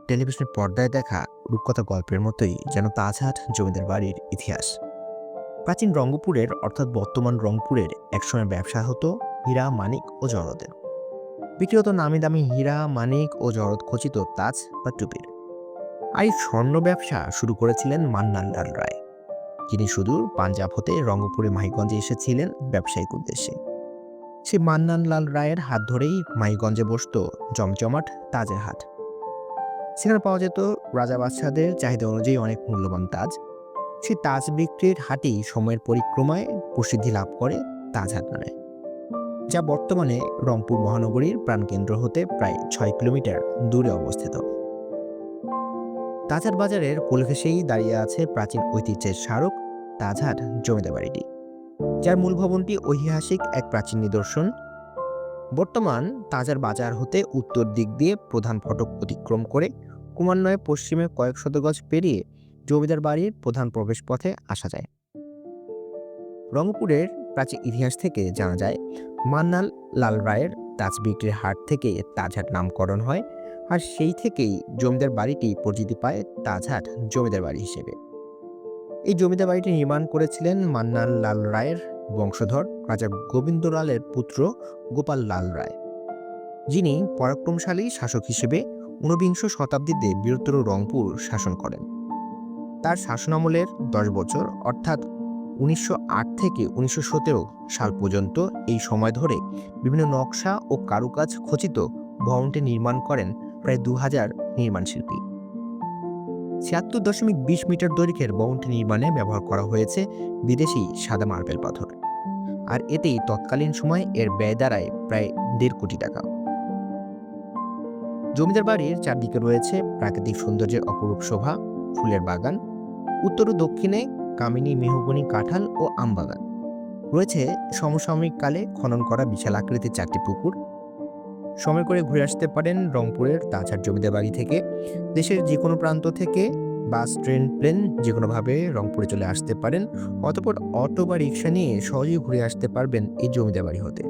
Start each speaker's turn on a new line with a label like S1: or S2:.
S1: টেলিভিশনের পর্দায় দেখা রূপকথা গল্পের মতোই যেন তাজহাট জমিদার বাড়ির ইতিহাস। প্রাচীন রঙ্গপুরের অর্থাৎ বর্তমান রংপুরের একসময় ব্যবসা হতো হীরা, মানিক ও জহরতের। বিক্রি হতো নামি দামি হীরা, মানিক ও জহরত খচিত তাজ বা টুপির। আর এই স্বর্ণ ব্যবসা শুরু করেছিলেন মান্নান লাল রায়, যিনি সুদূর পাঞ্জাব হতে রঙ্গপুরে মাহিগঞ্জে এসেছিলেন ব্যবসায়িক উদ্দেশ্যে। সেই মান্নান লাল রায়ের হাত ধরেই মাহিগঞ্জে বসত জমজমাট তাজের হাট। সেখানে পাওয়া যেত রাজা বাদশাদের চাহিদা অনুযায়ী অনেক মূল্যবান তাজ। সেই তাজ বিক্রির হাটই সময়ের পরিক্রমায় প্রসিদ্ধি লাভ করে তাজহাট নামে, যা বর্তমানে রংপুর মহানগরীর প্রাণকেন্দ্র হতে প্রায় 6 কিলোমিটার দূরে অবস্থিত। তাজহাট বাজারের কোল ঘেঁষেই দাঁড়িয়ে আছে প্রাচীন ঐতিহ্যের স্মারক তাজহাট জমিদার বাড়িটি, যার মূল ভবনটি ঐতিহাসিক এক প্রাচীন নিদর্শন। বর্তমান তাজহাট বাজার হতে উত্তর দিক দিয়ে প্রধান ফটক অতিক্রম করে ক্রমান্বয়ে পশ্চিমে কয়েক শত গজ পেরিয়ে জমিদার বাড়ির প্রধান প্রবেশপথে আসা যায়। রংপুরের প্রাচীন ইতিহাস থেকে জানা যায়, মান্নান লাল রায়ের তাজ বিক্রির হাট থেকে তাজহাট নামকরণ হয়, আর সেই থেকেই জমিদার বাড়িটি পরিচিতি পায় তাজহাট জমিদার বাড়ি হিসেবে। এই জমিদার বাড়িটি নির্মাণ করেছিলেন মান্নান লাল রায়ের বংশধর রাজা গোবিন্দ লালের পুত্র গোপাল লাল রায়, যিনি পরাক্রমশালী শাসক হিসেবে ঊনবিংশ শতাব্দীতে বৃহত্তর রংপুর শাসন করেন। তার শাসনামলের 10 বছর অর্থাৎ 1908 থেকে 1917 সাল পর্যন্ত এই সময় ধরে বিভিন্ন নকশা ও কারুকাজ খচিত ভবনটি নির্মাণ করেন প্রায় 2000 নির্মাণ শিল্পী। 76.20 মিটার দৈর্ঘ্যের ভবনটি নির্মাণে ব্যবহার করা হয়েছে বিদেশি সাদা মার্বেল পাথর, আর এতেই তৎকালীন সময়ে এর ব্যয় দাঁড়ায় প্রায় 1.5 কোটি টাকা। জমিদার বাড়ির চারদিকে রয়েছে প্রাকৃতিক সৌন্দর্যের অপরূপ শোভা, ফুলের বাগান, উত্তর ও দক্ষিণে কামিনী, মেহগনি, কাঁঠাল ও আম বাগান। রয়েছে সমসাময়িক কালে খনন করা বিশাল আকৃতির 4টি পুকুর। সময় করে ঘুরে আসতে পারেন রংপুরের তাজহাট জমিদার বাড়ি থেকে। দেশের যে কোনো প্রান্ত থেকে বাস, ট্রেন, প্লেন যে কোনোভাবে রংপুরে চলে আসতে পারেন, অতঃপর অটো বা রিক্সা নিয়ে সহজেই ঘুরে আসতে পারবেন এই জমিদার বাড়ি হতে।